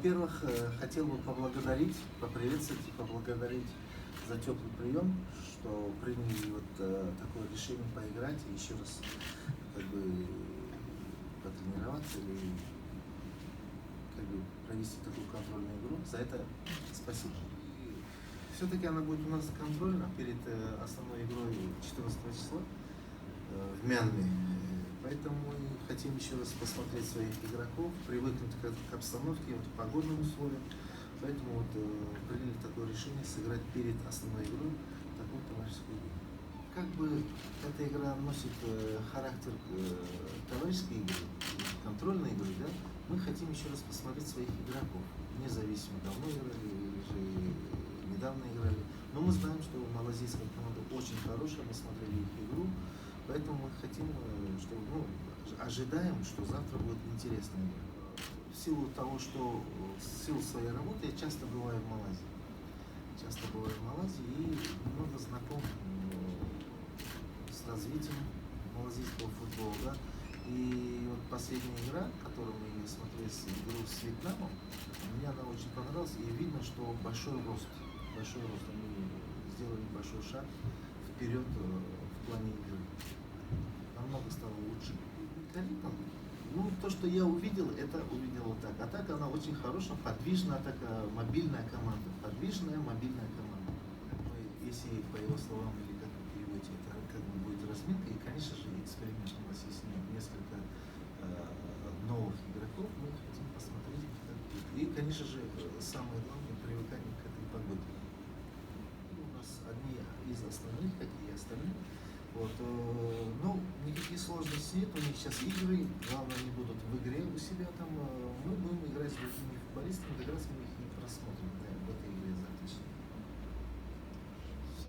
во-первых, хотел бы поблагодарить, поприветствовать и поблагодарить за теплый прием, что приняли вот такое решение поиграть и еще раз как бы потренироваться или как бы провести такую контрольную игру. За это спасибо. Все-таки она будет у нас контрольна перед основной игрой 14 числа в Мьянме. Поэтому мы хотим еще раз посмотреть своих игроков, привыкнуть к обстановке, вот, к погодным условиям. Поэтому вот, приняли такое решение сыграть перед основной игрой такую товарищескую игру. Как бы эта игра носит характер товарищеской игры, контрольной игры, да, мы хотим еще раз посмотреть своих игроков, независимо, давно играли или же недавно играли. Но мы знаем, что малазийская команда очень хорошая, мы смотрели их игру. Поэтому мы хотим, ожидаем, что завтра будет интересная игра. В силу того, что в силу своей работы я часто бываю в Малайзии. И много знаком с развитием малазийского футбола. Да? И вот последняя игра, которую мы смотрели, игру с Вьетнамом, мне она очень понравилась. И видно, что большой рост. Они сделали большой шаг вперед в плане игры. Намного стало лучше. То, что я увидел, это увидел вот так. Атака, она очень хорошая, подвижная атака, мобильная команда. Если по его словам, или как вы переводите, это как бы будет разминка, и, конечно же, эксперимент у нас есть несколько новых игроков, мы хотим посмотреть, как будет. И, конечно же, самое главное, привыкание к этой погоде. У нас одни из основных, как и остальные. Вот, никаких сложностей нет, у них сейчас игры, главное, они будут в игре у себя там, мы будем играть с другими футболистами, как раз мы их и просмотрим.